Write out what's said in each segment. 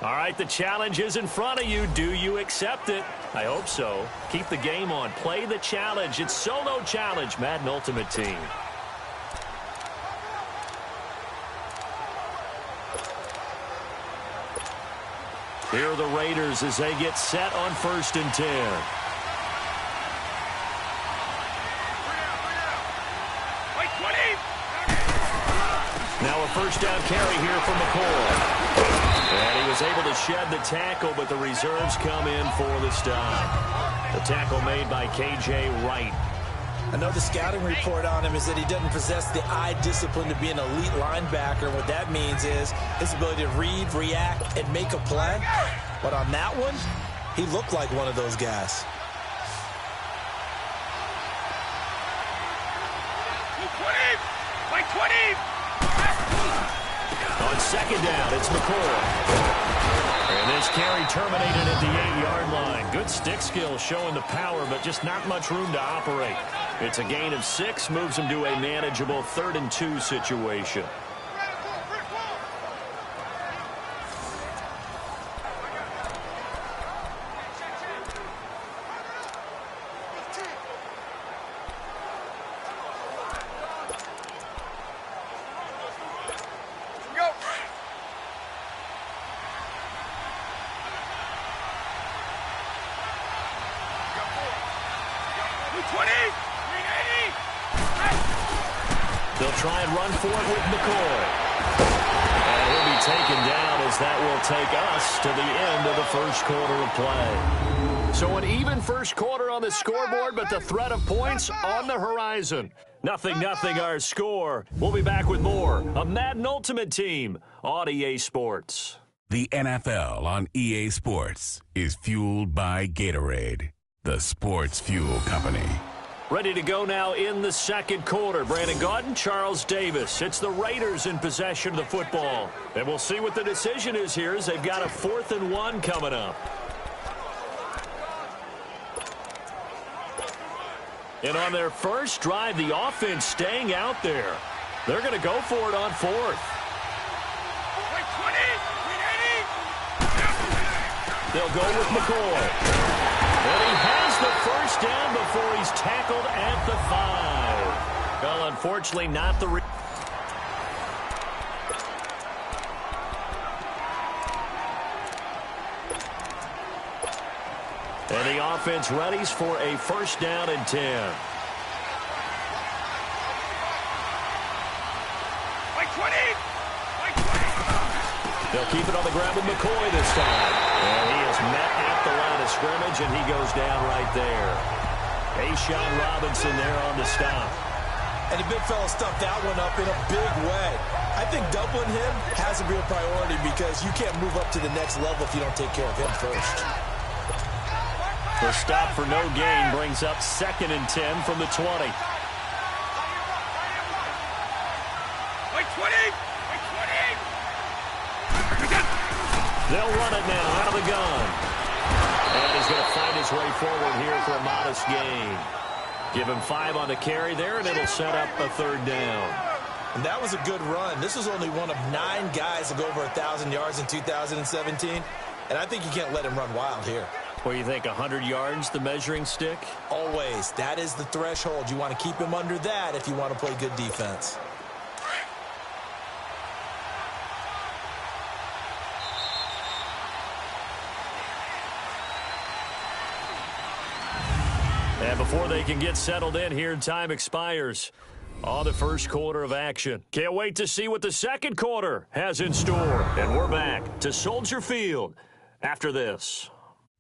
All right, the challenge is in front of you. Do you accept it? I hope so. Keep the game on. Play the challenge. It's Solo Challenge, Madden Ultimate Team. Here are the Raiders as they get set on 1st and 10. Now a first down carry here from McCoy. And he was able to shed the tackle, but the reserves come in for the stop. The tackle made by K.J. Wright. I know the scouting report on him is that he doesn't possess the eye discipline to be an elite linebacker. What that means is his ability to read, react, and make a play. But on that one, he looked like one of those guys. On 2nd down, it's McCoy. And this carry terminated at the 8-yard line. Good stick skill showing the power, but just not much room to operate. It's a gain of 6, moves him to a manageable 3rd and 2 situation. They'll try and run for it with McCoy. And he'll be taken down as that will take us to the end of the first quarter of play. So an even first quarter on the scoreboard, but the threat of points on the horizon. 0-0 our score. We'll be back with more of Madden Ultimate Team on EA Sports. The NFL on EA Sports is fueled by Gatorade, the sports fuel company. Ready to go now in the second quarter. Brandon Gaudin, Charles Davis. It's the Raiders in possession of the football. And we'll see what the decision is here as they've got a 4th and 1 coming up. And on their first drive, the offense staying out there. They're going to go for it on 4th. They'll go with McCoy. And he has the first down before he's tackled at the 5. Well, unfortunately, not the... And the offense readies for a first down and 10. They'll keep it on the ground with McCoy this time. And he is met at the line of scrimmage, and he goes down right there. A'Shawn Robinson there on the stop. And the big fella stuffed that one up in a big way. I think doubling him has to be a priority because you can't move up to the next level if you don't take care of him first. The stop for no gain brings up 2nd and 10 from the 20. They'll run it now out of the gun. And he's going to find his way forward here for a modest gain. Give him 5 on the carry there, and it'll set up a 3rd down. And that was a good run. This was only one of 9 guys to go over 1,000 yards in 2017. And I think you can't let him run wild here. What do you think, 100 yards, the measuring stick? Always. That is the threshold. You want to keep him under that if you want to play good defense. And before they can get settled in here, time expires on the first quarter of action. Can't wait to see what the second quarter has in store. And we're back to Soldier Field after this.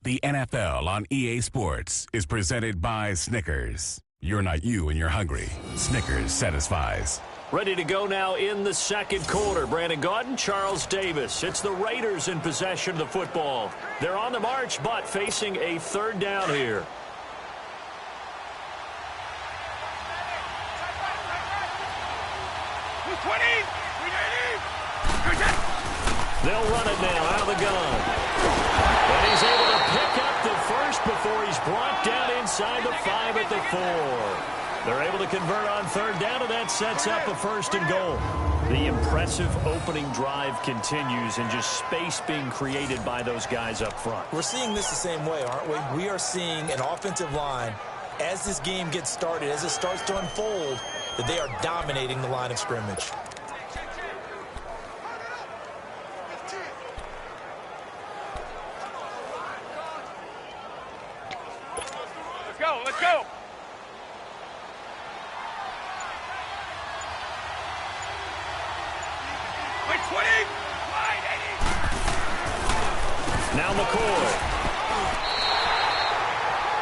The NFL on EA Sports is presented by Snickers. You're not you when you're hungry. Snickers satisfies. Ready to go now in the second quarter. Brandon Gaudin, Charles Davis. It's the Raiders in possession of the football. They're on the march, but facing a 3rd down here. They'll run it now out of the gun. And he's able to pick up the first before he's brought down inside the 5 at the 4. They're able to convert on third down, and that sets up a first and goal. The impressive opening drive continues, and just space being created by those guys up front. We're seeing this the same way, aren't we? We are seeing an offensive line, as this game gets started, as it starts to unfold, that they are dominating the line of scrimmage. Let's go. Wait, 20. Wide, 80. Now McCoy.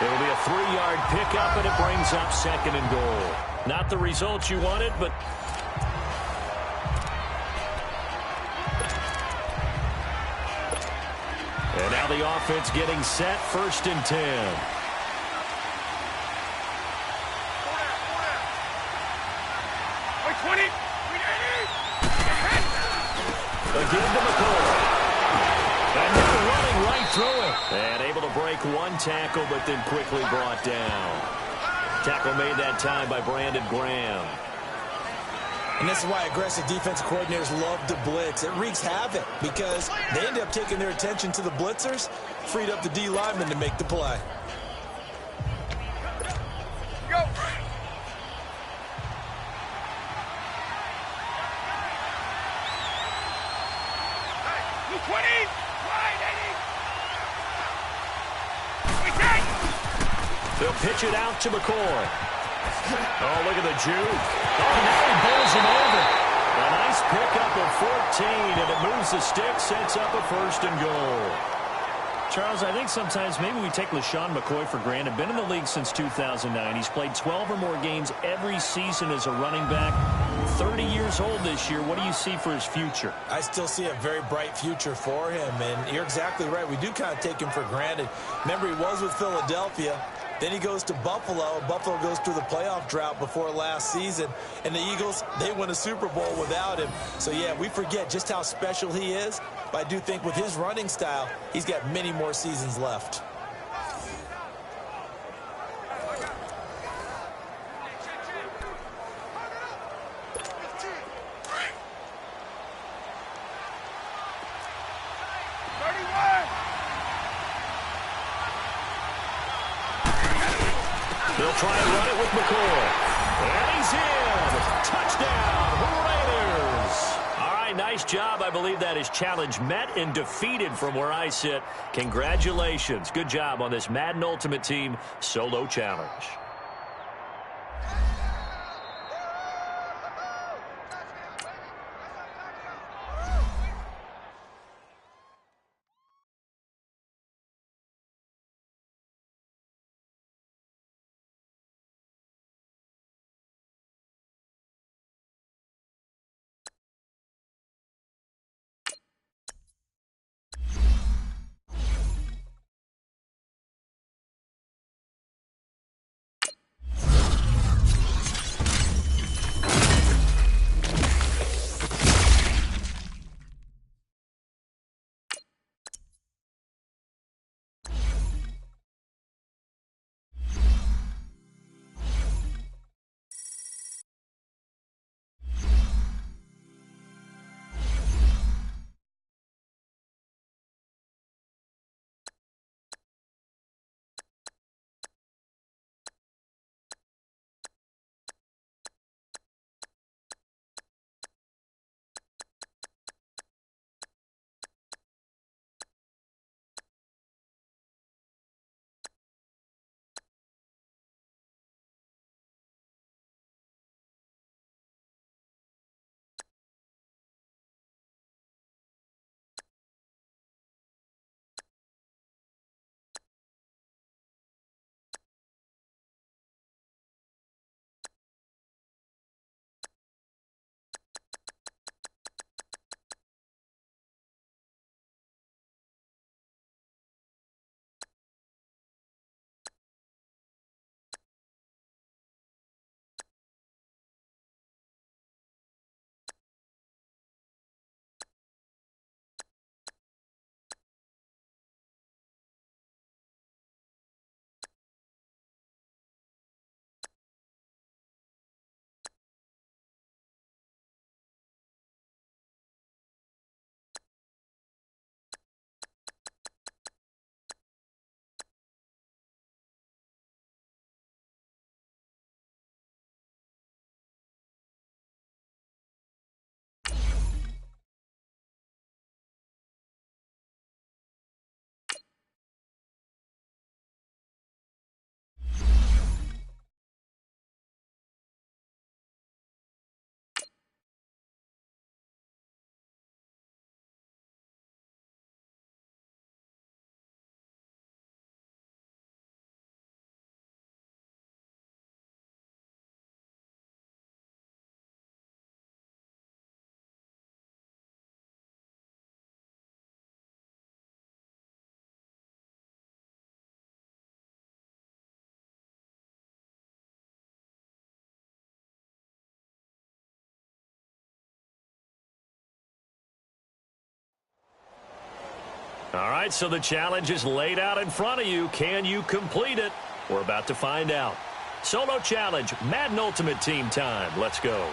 It'll be a 3-yard pickup, and it brings up second and goal. Not the results you wanted, but and now the offense getting set, first and 10. Again to McCoy. And now running right through it. And able to break one tackle, but then quickly brought down. Tackle made that time by Brandon Graham. And this is why aggressive defensive coordinators love to blitz. It wreaks havoc because they end up taking their attention to the blitzers, freed up the D lineman to make the play. Go. Hey, 20. Wide, 80. They'll pitch it out to McCoy. Oh, look at the juke. Oh, now he bowls him over. A nice pickup of 14, and it moves the stick, sets up a first and goal. Charles, I think sometimes maybe we take LaShawn McCoy for granted. Been in the league since 2009. He's played 12 or more games every season as a running back. 30 years old this year. What do you see for his future? I still see a very bright future for him, and you're exactly right. We do kind of take him for granted. Remember, he was with Philadelphia. Then he goes to Buffalo. Buffalo goes through the playoff drought before last season. And the Eagles, they win a Super Bowl without him. So, yeah, we forget just how special he is. But I do think with his running style, he's got many more seasons left. They'll try and run it with McCoy. And he's in. Touchdown, Raiders. All right, nice job. I believe that is challenge met and defeated from where I sit. Congratulations. Good job on this Madden Ultimate Team solo challenge. All right, so the challenge is laid out in front of you. Can you complete it? We're about to find out. Solo challenge, Madden Ultimate Team time. Let's go.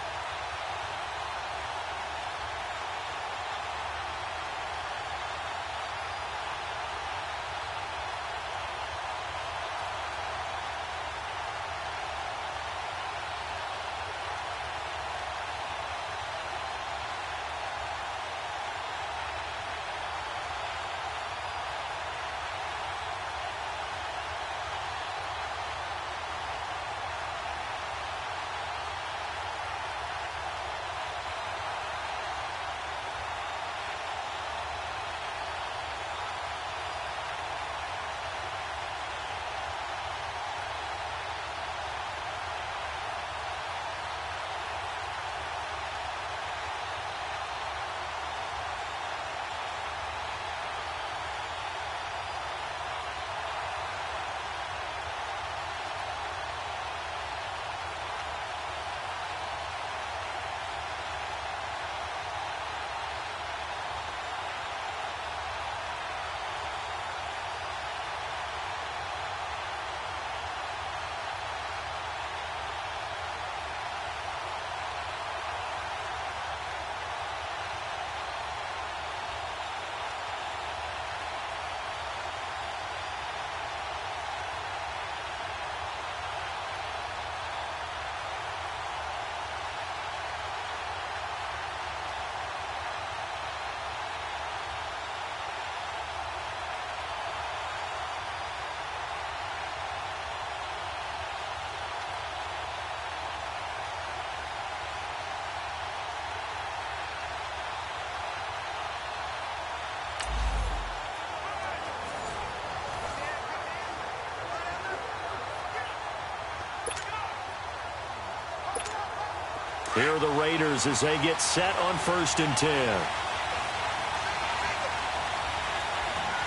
Here are the Raiders as they get set on 1st and 10.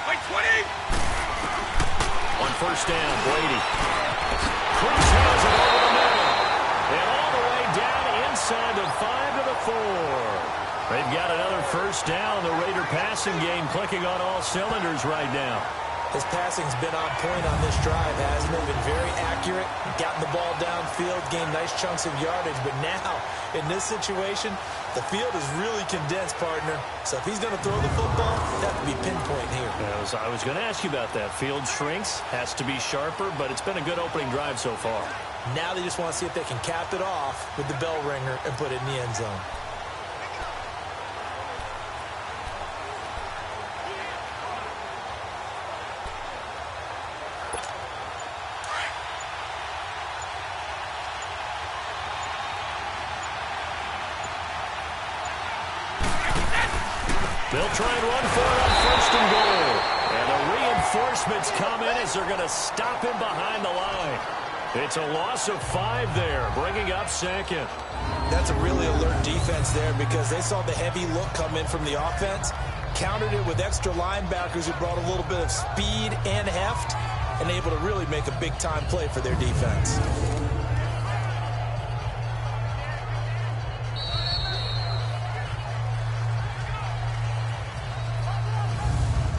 Wait, 20. On 1st down, Brady. Cruz has it over the middle. And all the way down inside the 5 to the 4. They've got another 1st down. The Raider passing game clicking on all cylinders right now. His passing's been on point on this drive, hasn't it? Been very accurate, gotten the ball downfield, gained nice chunks of yardage. But now, in this situation, the field is really condensed, partner. So if he's going to throw the football, that would be pinpoint here. I was going to ask you about that. Field shrinks, has to be sharper, but it's been a good opening drive so far. Now they just want to see if they can cap it off with the bell ringer and put it in the end zone. They'll try and run for it on 1st and goal. And the reinforcements come in as they're going to stop him behind the line. It's a loss of 5 there, bringing up 2nd. That's a really alert defense there because they saw the heavy look come in from the offense, countered it with extra linebackers who brought a little bit of speed and heft, and able to really make a big-time play for their defense.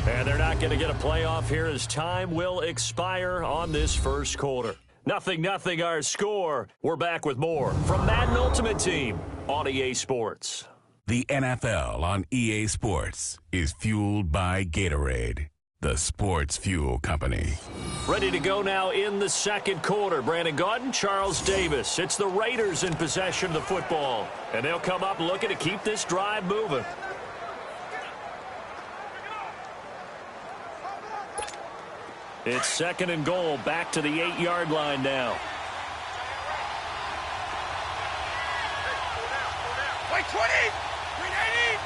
And they're not going to get a playoff here as time will expire on this 1st quarter. 0-0 our score. We're back with more from Madden Ultimate Team on EA Sports. The NFL on EA Sports is fueled by Gatorade, the sports fuel company. Ready to go now in the 2nd quarter. Brandon Gaudin, Charles Davis. It's the Raiders in possession of the football. And they'll come up looking to keep this drive moving. It's 2nd and goal, back to the 8-yard line now. Wait, 20. 380.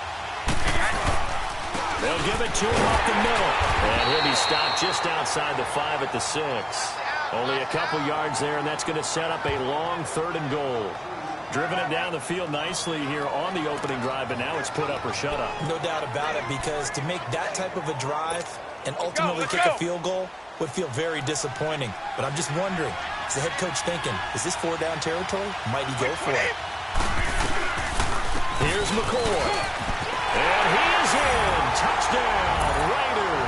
They'll give it to him up the middle. And he'll be stopped just outside the 5 at the 6. Only a couple yards there, and that's going to set up a long 3rd and goal. Driven it down the field nicely here on the opening drive, and now it's put up or shut up. No doubt about it, because to make that type of a drive and ultimately kick a field goal would feel very disappointing. But I'm just wondering, is the head coach thinking, is this 4-down territory? Might he go for it? Here's McCoy. And he is in. Touchdown, Raiders.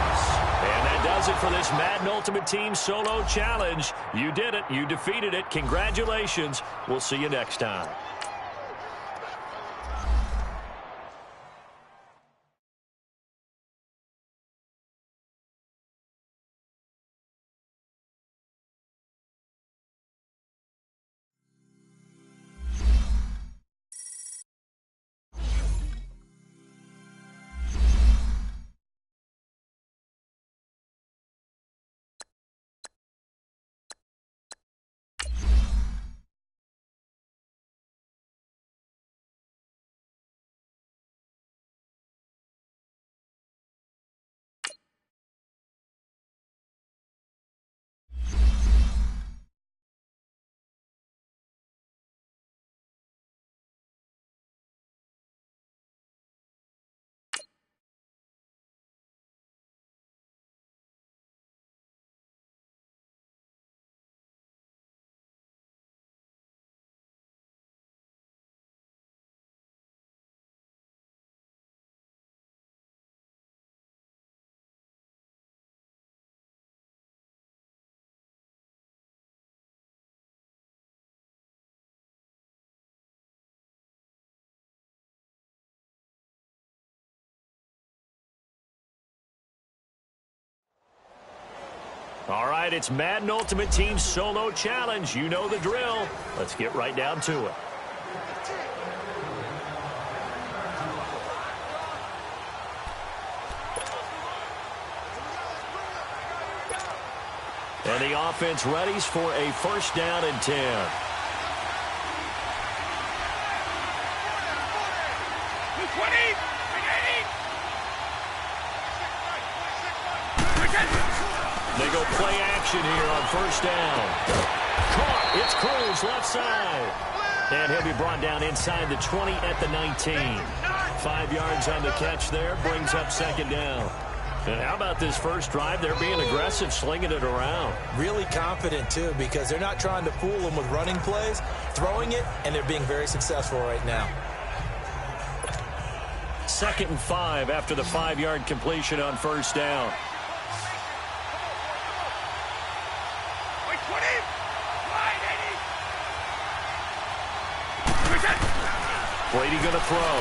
for this Madden Ultimate Team Solo Challenge. You did it. You defeated it. Congratulations. We'll see you next time. All right, it's Madden Ultimate Team Solo Challenge. You know the drill. Let's get right down to it. And the offense readies for a first down and 10. They go play action here on first down. Caught. It's Cruz left side. And he'll be brought down inside the 20 at the 19. 5 yards on the catch there. Brings up second down. And how about this first drive? They're being aggressive, slinging it around. Really confident, too, because they're not trying to fool them with running plays, throwing it, and they're being very successful right now. 2nd and 5 after the 5-yard completion on first down. Brady going to throw.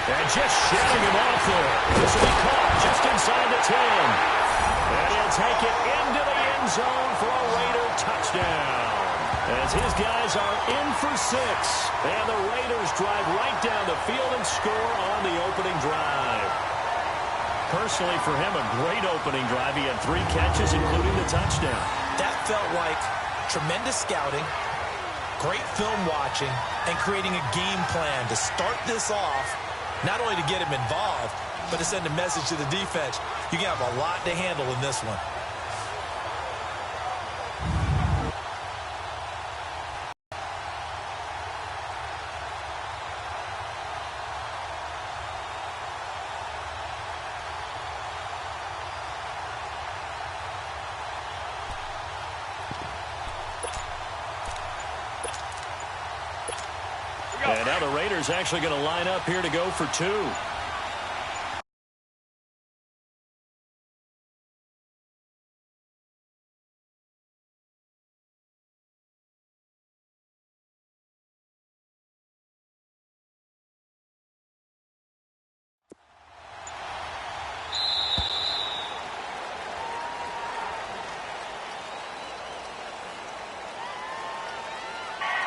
And just shipping him off there. This will be caught just inside the 10. And he'll take it into the end zone for a Raider touchdown. As his guys are in for 6. And the Raiders drive right down the field and score on the opening drive. Personally, for him, a great opening drive. He had 3 catches, including the touchdown. That felt like tremendous scouting, great film watching, and creating a game plan to start this off, not only to get him involved, but to send a message to the defense. You can have a lot to handle in this one. And now the Raiders actually going to line up here to go for 2.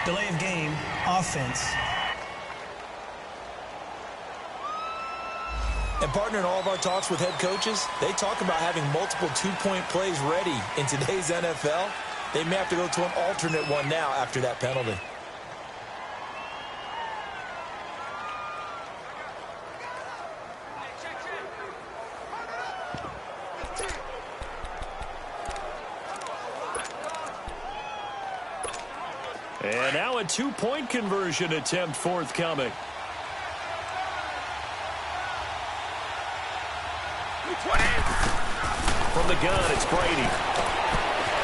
Delay of game, offense. And partner, in all of our talks with head coaches, they talk about having multiple 2-point plays ready in today's NFL. They may have to go to an alternate one now after that penalty. And now a 2-point conversion attempt forthcoming. From the gun, it's Brady.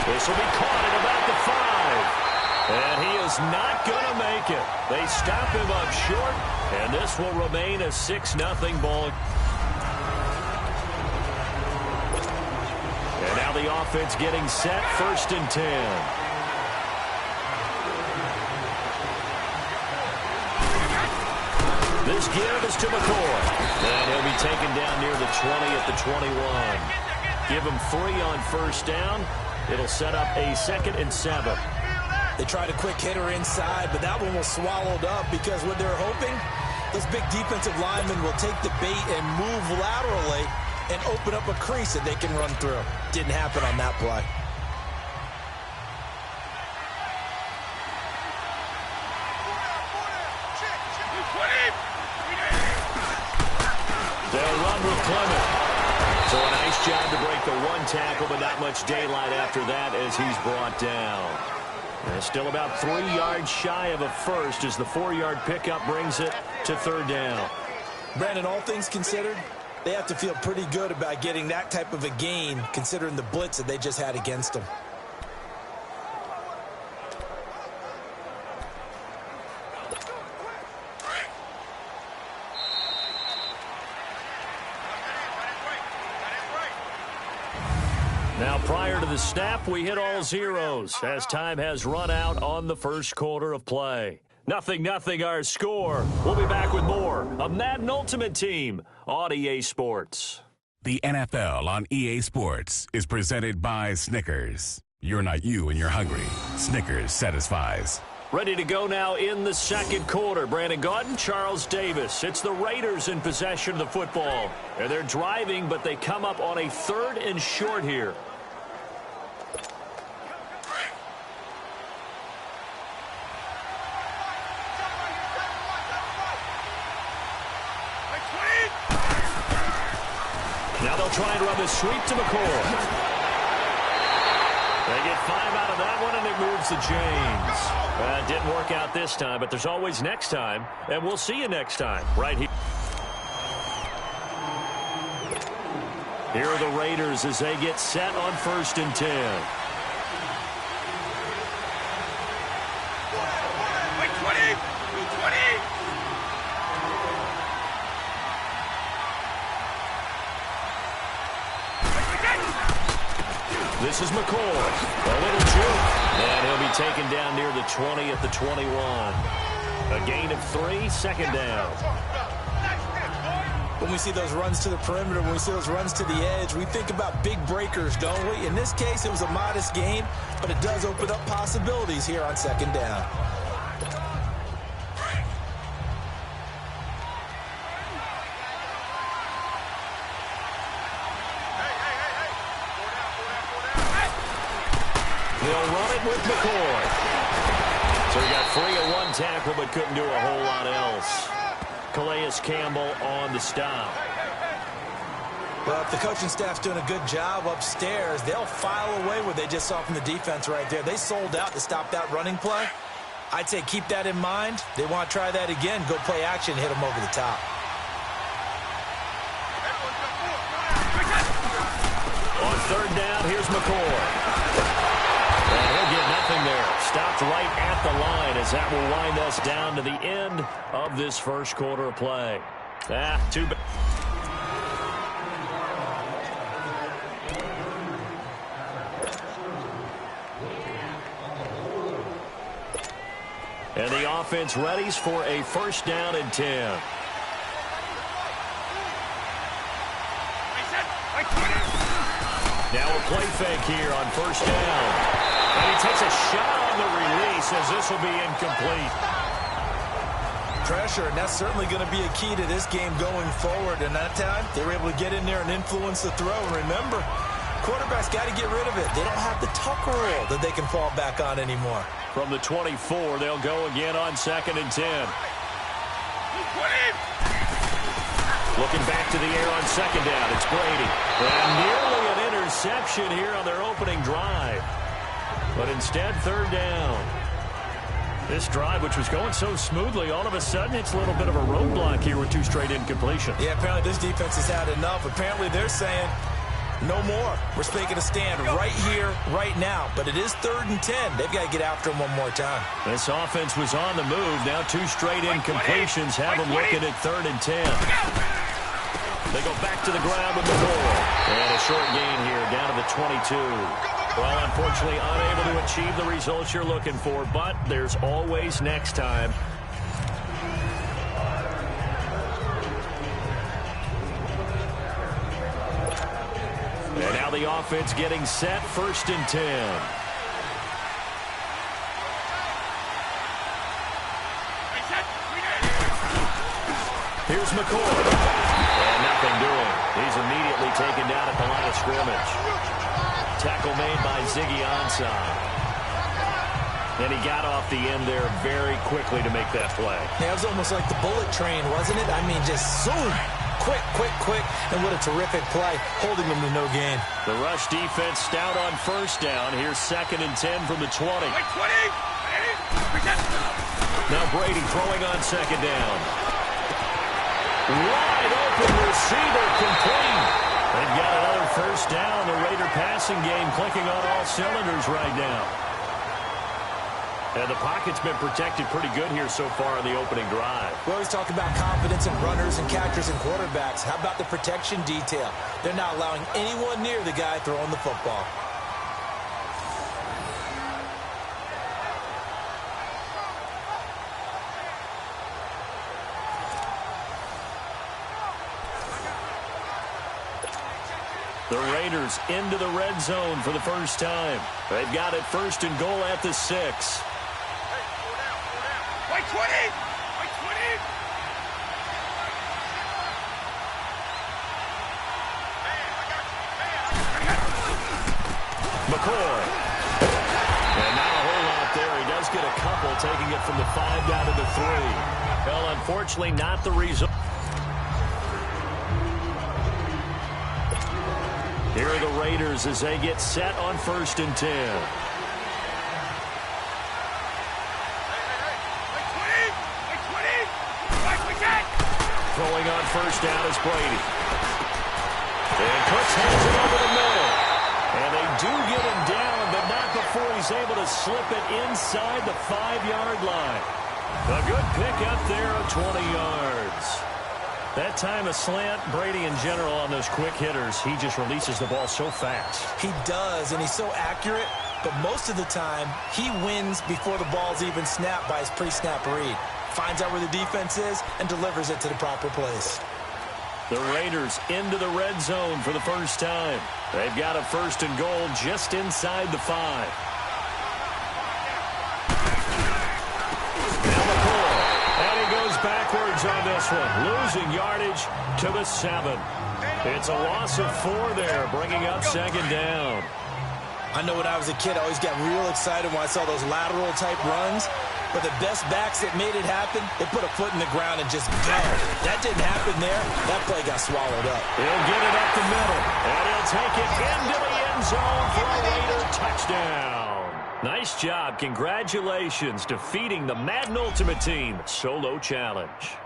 This will be caught at about the 5. And he is not going to make it. They stop him up short, and this will remain a 6-0 ball. the offense getting set, 1st and 10. This give is to McCoy. And he'll be taken down near the 20 at the 21. Give him 3 on 1st down. It'll set up a 2nd and 7. They tried a quick hitter inside, but that one was swallowed up because what they're hoping, those big defensive linemen will take the bait and move laterally and open up a crease that they can run through. Didn't happen on that play. They'll run with Clement. So a nice job to break the 1 tackle, but not much daylight after that as he's brought down. And still about 3 yards shy of a first as the 4-yard pickup brings it to 3rd down. Brandon, all things considered, they have to feel pretty good about getting that type of a gain considering the blitz that they just had against them. Now, prior to the snap, we hit all zeros as time has run out on the 1st quarter of play. 0-0 our score. We'll be back with more of Madden Ultimate Team on EA Sports. The NFL on EA Sports is presented by Snickers. You're not you and you're hungry. Snickers satisfies. Ready to go now in the 2nd quarter. Brandon Gaudin, Charles Davis. It's the Raiders in possession of the football. And they're driving, but they come up on a 3rd and short here. Now they'll try and run the sweep to McCoy. They get 5 out of that one, and it moves to James. It didn't work out this time, but there's always next time, and we'll see you next time right here. Here are the Raiders as they get set on 1st and 10. This is McCoy. A little juke. And he'll be taken down near the 20 at the 21. A gain of 3, 2nd down. When we see those runs to the perimeter, when we see those runs to the edge, we think about big breakers, don't we? In this case, it was a modest gain, but it does open up possibilities here on 2nd down. They'll run it with McCoy. So he got free of 1 tackle, but couldn't do a whole lot else. Calais Campbell on the stop. Well, if the coaching staff's doing a good job upstairs, they'll file away what they just saw from the defense right there. They sold out to stop that running play. I'd say keep that in mind. They want to try that again. Go play action, hit them over the top. On 3rd down, here's McCoy. And he'll get nothing there. Stopped right at the line as that will wind us down to the end of this 1st quarter of play. Too bad. And the offense readies for a 1st down and 10. Now a play fake here on 1st down. And he takes a shot on the release as this will be incomplete. Pressure, and that's certainly going to be a key to this game going forward. And that time, they were able to get in there and influence the throw. And remember, quarterback's got to get rid of it. They don't have the tucker roll that they can fall back on anymore. From the 24, they'll go again on 2nd and 10. Looking back to the air on 2nd down, it's Brady. And nearly an interception here on their opening drive. But instead, 3rd down. This drive, which was going so smoothly, all of a sudden it's a little bit of a roadblock here with 2 straight incompletions. Yeah, apparently this defense has had enough. Apparently they're saying, no more. We're making a stand right here, right now. But it is 3rd and 10. They've got to get after him one more time. This offense was on the move. Now 2 straight incompletions have them looking at 3rd and 10. They go back to the ground with McCoy. And a short gain here, down to the 22. Well, unfortunately, unable to achieve the results you're looking for, but there's always next time. And now the offense getting set, 1st and 10. Here's McCoy. And nothing doing. He's immediately taken down at the line of scrimmage. Tackle made by Ziggy Ansah. And he got off the end there very quickly to make that play. Yeah, it was almost like the bullet train, wasn't it? I mean, just zoom. Quick, quick, quick. And what a terrific play, holding them to no gain. The rush defense stout on 1st down. Here's 2nd and 10 from the 20. Now Brady throwing on 2nd down. Wide open receiver complete. They've got another 1st down. The Raider passing game clicking on all cylinders right now. And the pocket's been protected pretty good here so far on the opening drive. We always talk about confidence in runners and catchers and quarterbacks. How about the protection detail? They're not allowing anyone near the guy throwing the football. The Raiders into the red zone for the first time. They've got it 1st and goal at the 6. White 20! White 20! McCoy. And not a whole lot there. He does get a couple, taking it from the 5 down to the 3. Well, unfortunately, not the result. Here are the Raiders as they get set on 1st and 10. Throwing on 1st down is Brady. And Cooks hands it over the middle. And they do get him down, but not before he's able to slip it inside the 5-yard line. A good pick up there of 20 yards. That time a slant, Brady in general on those quick hitters, he just releases the ball so fast. He does, and he's so accurate, but most of the time, he wins before the ball's even snapped by his pre-snap read. Finds out where the defense is and delivers it to the proper place. The Raiders into the red zone for the first time. They've got a 1st and goal just inside the 5. Now McCoy. And he goes backwards on this one. Losing yardage to the 7. It's a loss of 4 there, bringing up 2nd down. I know when I was a kid, I always got real excited when I saw those lateral-type runs. But the best backs that made it happen, they put a foot in the ground and just go. That didn't happen there. That play got swallowed up. He'll get it up the middle, and he'll take it into the end zone for a Raider touchdown. Nice job. Congratulations, defeating the Madden Ultimate Team solo challenge.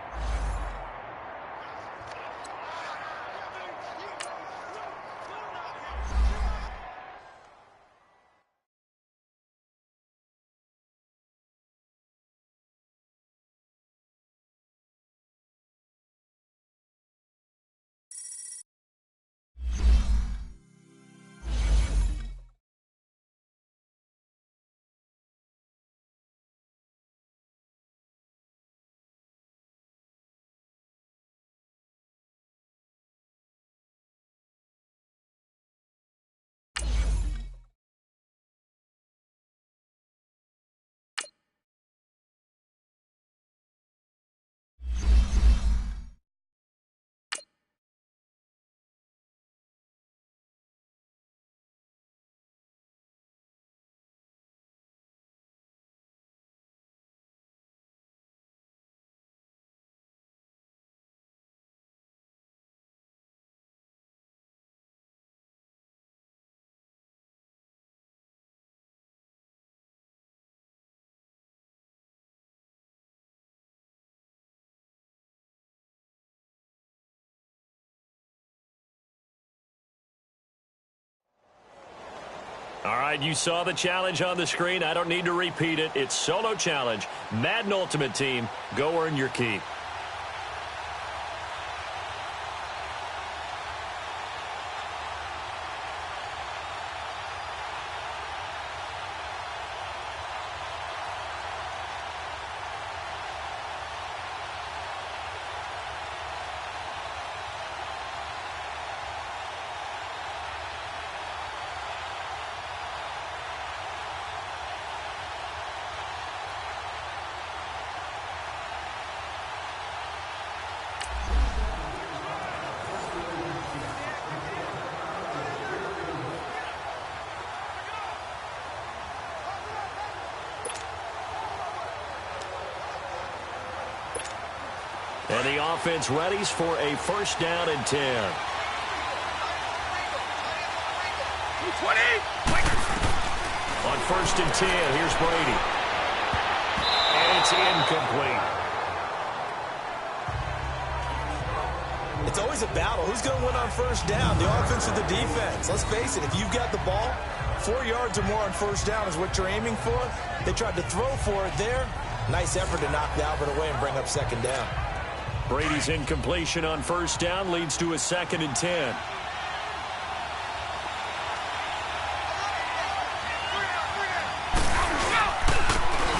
All right, you saw the challenge on the screen. I don't need to repeat it. It's solo challenge. Madden Ultimate Team, go earn your keep. And the offense readies for a first down and 10. 20. On first and 10, here's Brady. And it's incomplete. It's always a battle. Who's going to win on first down, the offense or the defense? Let's face it, if you've got the ball, 4 yards or more on first down is what you're aiming for. They tried to throw for it there. Nice effort to knock the Albert away and bring up second down. Brady's incompletion on first down leads to a second and 10.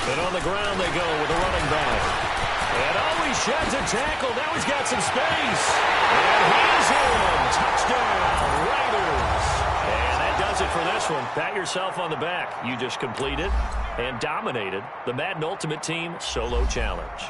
And on the ground they go with a running back. And he sheds a tackle. Now he's got some space. And he's in. Touchdown, Raiders. And that does it for this one. Pat yourself on the back. You just completed and dominated the Madden Ultimate Team Solo Challenge.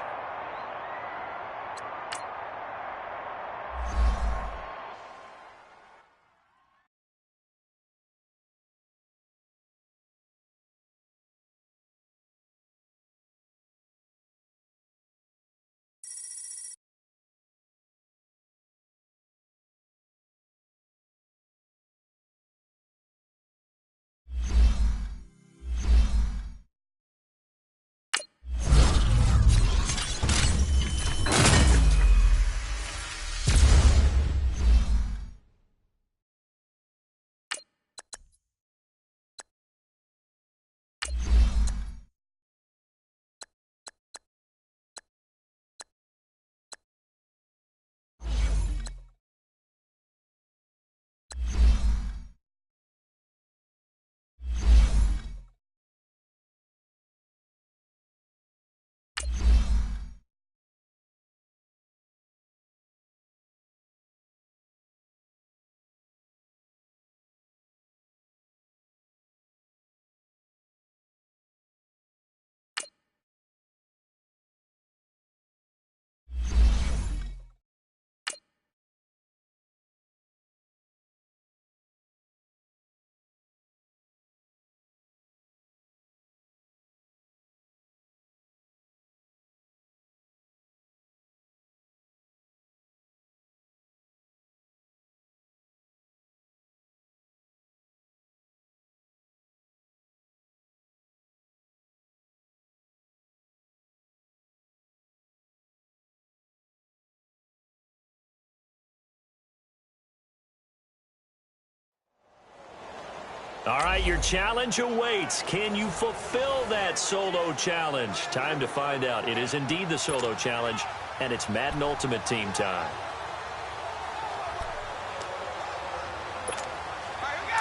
All right, your challenge awaits. Can you fulfill that solo challenge? Time to find out. It is indeed the solo challenge, and it's Madden Ultimate Team time.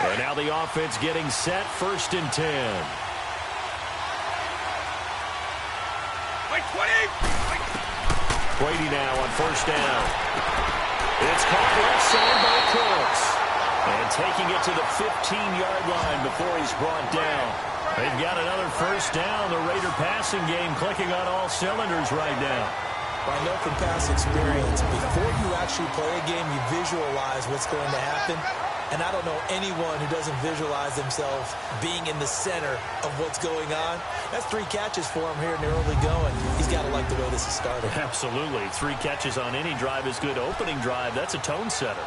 And now the offense getting set, first and 10. Wait, 20. Brady now on first down. It's caught left side by Cooks. And taking it to the 15-yard line before he's brought down. They've got another first down. The Raider passing game clicking on all cylinders right now. I know from past experience, before you actually play a game, you visualize what's going to happen. And I don't know anyone who doesn't visualize themselves being in the center of what's going on. That's 3 catches for him here in the early going. He's got to like the way this is started. Absolutely. 3 catches on any drive is good. Opening drive, that's a tone setter.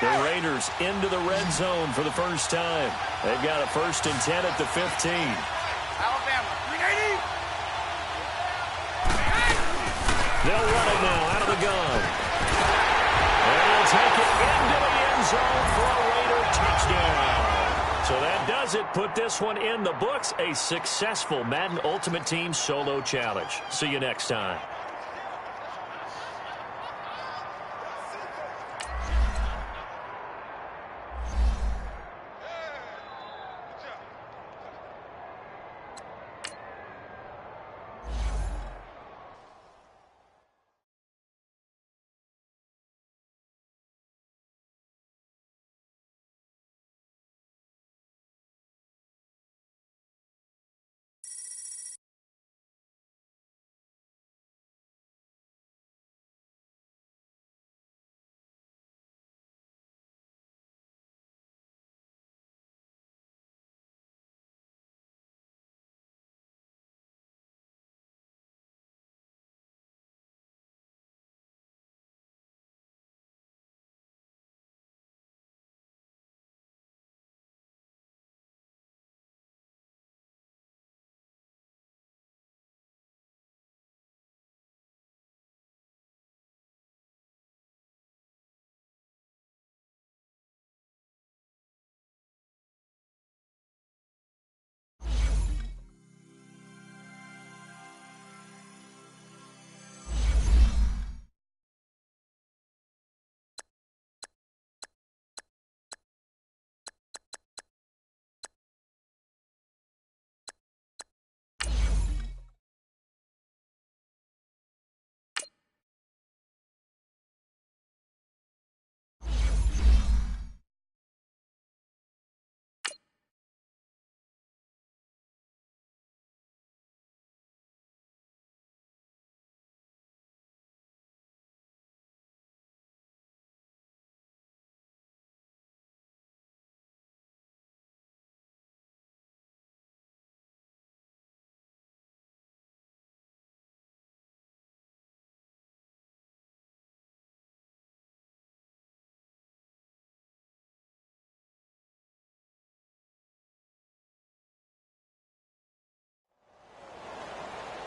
The Raiders into the red zone for the first time. They've got a first and 10 at the 15. Alabama, 380. They'll run it now out of the gun. And they'll take it into the end zone for a Raider touchdown. So that does it. Put this one in the books. A successful Madden Ultimate Team Solo Challenge. See you next time.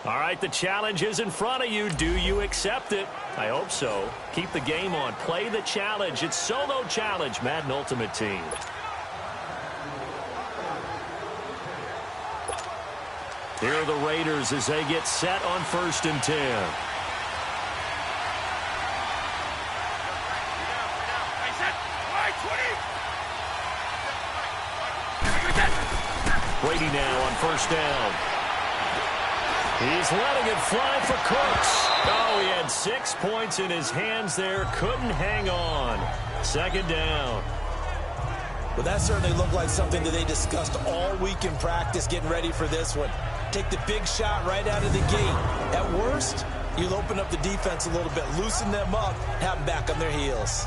All right, the challenge is in front of you. Do you accept it? I hope so. Keep the game on. Play the challenge. It's Solo Challenge, Madden Ultimate Team. Here are the Raiders as they get set on 1st and 10. Brady now on 1st down. He's letting it fly for Cooks. Oh, he had 6 points in his hands there. Couldn't hang on. 2nd down. Well, that certainly looked like something that they discussed all week in practice getting ready for this one. Take the big shot right out of the gate. At worst, you'll open up the defense a little bit, loosen them up, have them back on their heels.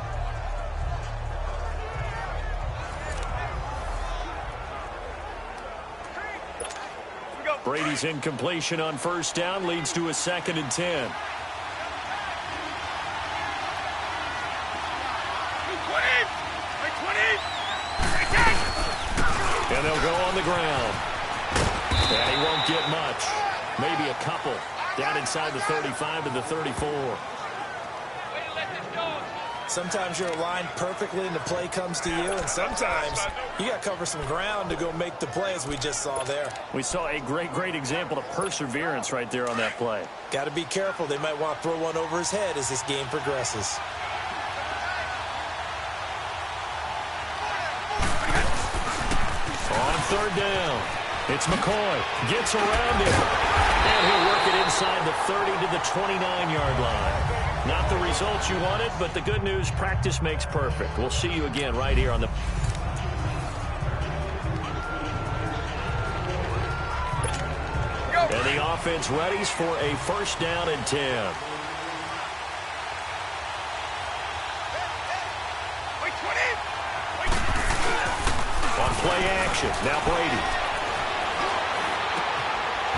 Brady's incompletion on 1st down leads to a 2nd and 10. And they'll go on the ground. And he won't get much. Maybe a couple. Down inside the 35 to the 34. Sometimes you're aligned perfectly and the play comes to you, and sometimes you got to cover some ground to go make the play, as we just saw there. We saw a great example of perseverance right there on that play. Got to be careful. They might want to throw one over his head as this game progresses. On 3rd down, it's McCoy. Gets around him. And he'll work it inside the 30 to the 29-yard line. Not the results you wanted, but the good news, practice makes perfect. We'll see you again right here on the... And the offense readies for a 1st down and 10. On play action, now Brady.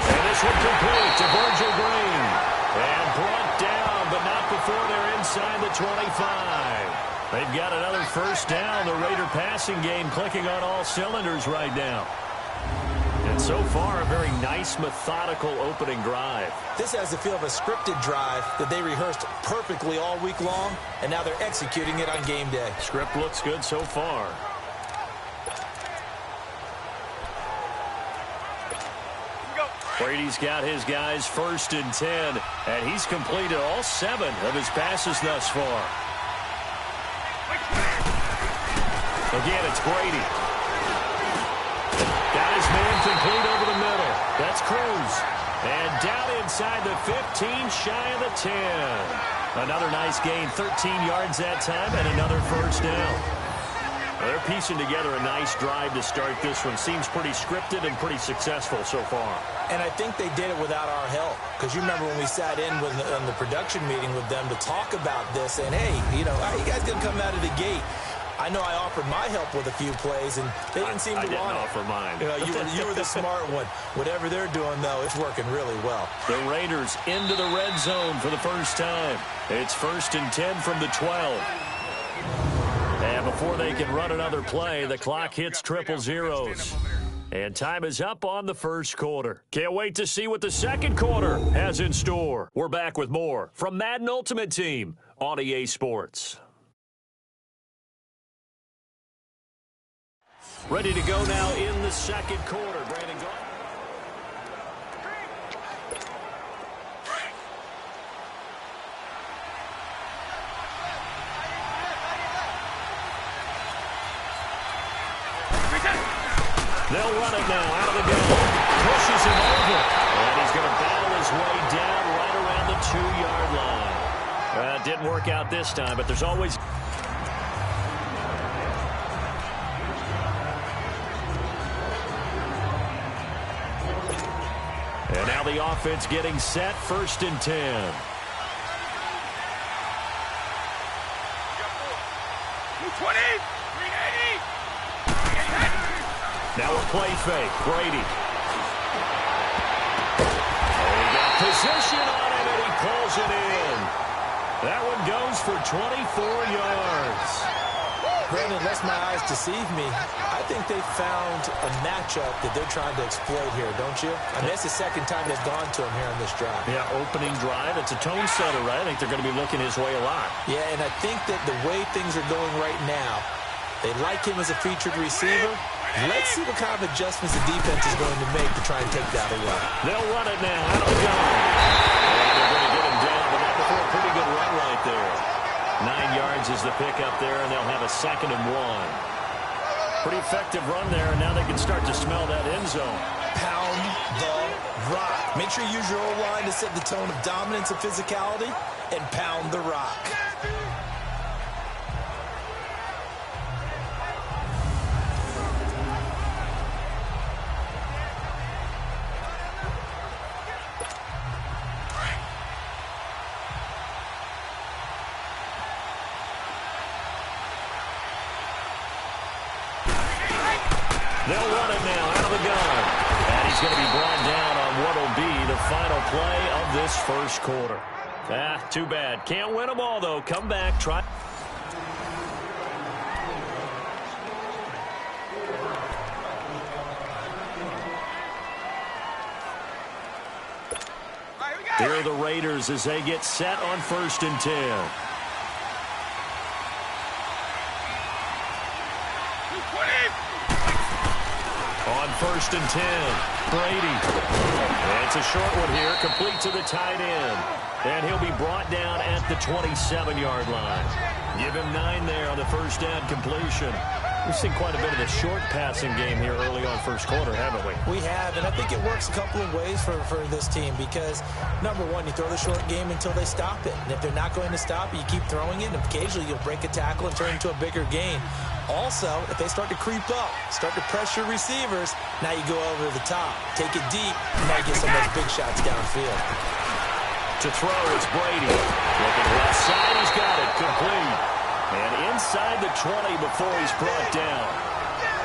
And this one complete to Virgil Green. And brought down, but not before they're inside the 25. They've got another 1st down. The Raider passing game clicking on all cylinders right now. And so far, a very nice, methodical opening drive. This has the feel of a scripted drive that they rehearsed perfectly all week long, and now they're executing it on game day. Script looks good so far. Brady's got his guys 1st and 10, and he's completed all 7 of his passes thus far. Again, it's Brady. Got his man complete over the middle. That's Cruz. And down inside the 15, shy of the 10. Another nice gain, 13 yards that time, and another 1st down. They're piecing together a nice drive to start this one. Seems pretty scripted and pretty successful so far. And I think they did it without our help. Because you remember when we sat in the production meeting with them to talk about this, and hey, you know, how you guys going to come out of the gate? I know I offered my help with a few plays, and they didn't seem to want it. I didn't offer mine. You know, you were the smart one. Whatever they're doing, though, it's working really well. The Raiders into the red zone for the first time. It's 1st and 10 from the 12. And before they can run another play, the clock hits triple zeros. And time is up on the 1st quarter. Can't wait to see what the 2nd quarter has in store. We're back with more from Madden Ultimate Team on EA Sports. Ready to go now in the 2nd quarter. Brandon, go. They'll run it now out of the gun. Pushes him over. And he's going to battle his way down right around the 2-yard line. It didn't work out this time, but there's always... And now the offense getting set, 1st and 10. Now a play fake. Brady. He got position on him, and he pulls it in. That one goes for 24 yards. Brandon, unless my eyes deceive me, I think they found a matchup that they're trying to exploit here, don't you? I mean, that's the second time they've gone to him here on this drive. Yeah, opening drive. It's a tone setter, right? I think they're going to be looking his way a lot. Yeah, and I think that the way things are going right now, they like him as a featured receiver. Let's see what kind of adjustments the defense is going to make to try and take that away. They'll run it now. Out of the gun. And they're going to get him down, but that before a pretty good run right there. 9 yards is the pick up there, and they'll have a 2nd and 1. Pretty effective run there, and now they can start to smell that end zone. Pound the rock. Make sure you use your O-line to set the tone of dominance and physicality, and pound the rock. They'll run it now out of the gun. And he's going to be brought down on what will be the final play of this first quarter. Too bad. Can't win them all, though. Come back, try. Here are the Raiders as they get set on 1st and 10. On 1st and 10, Brady. And it's a short one here, complete to the tight end. And he'll be brought down at the 27-yard line. Give him 9 there on the first down completion. We've seen quite a bit of the short passing game here early on first quarter, haven't we? We have, and I think it works a couple of ways for this team because, number one, you throw the short game until they stop it. And if they're not going to stop it, you keep throwing it, and occasionally you'll break a tackle and turn it into a bigger gain. Also, if they start to creep up, start to pressure receivers, now you go over to the top, take it deep, and now you get some of those big shots downfield. To throw, it's Brady. Looking left side, he's got it, complete. And inside the 20 before he's brought down.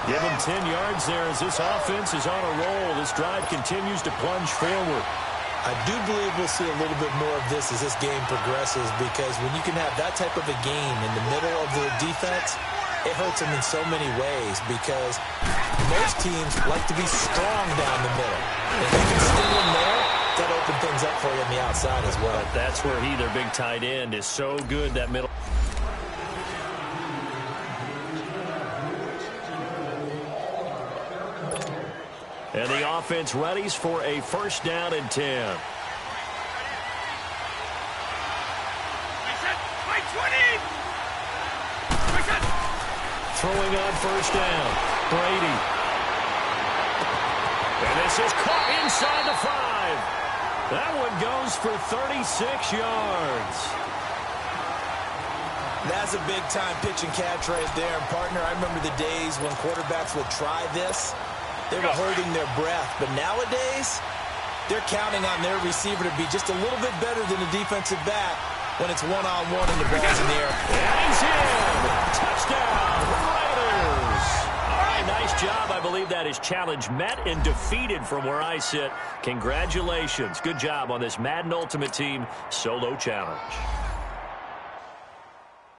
Give him 10 yards there as this offense is on a roll. This drive continues to plunge forward. I do believe we'll see a little bit more of this as this game progresses because when you can have that type of a gain in the middle of the defense, it hurts them in so many ways because most teams like to be strong down the middle. And if you can steal them there, that opens things up for you on the outside as well. But that's where their big tight end, is so good, that middle. And the offense readies for a 1st down and 10. Throwing on 1st down, Brady. And this is caught inside the 5. That one goes for 36 yards. That's a big-time pitch and catch right there. And, partner, I remember the days when quarterbacks would try this. They were holding their breath. But nowadays, they're counting on their receiver to be just a little bit better than the defensive back when it's one-on-one and the ball's in the air. And he's in. Touchdown, Raiders. All right, nice job. I believe that is challenge met and defeated from where I sit. Congratulations. Good job on this Madden Ultimate Team solo challenge.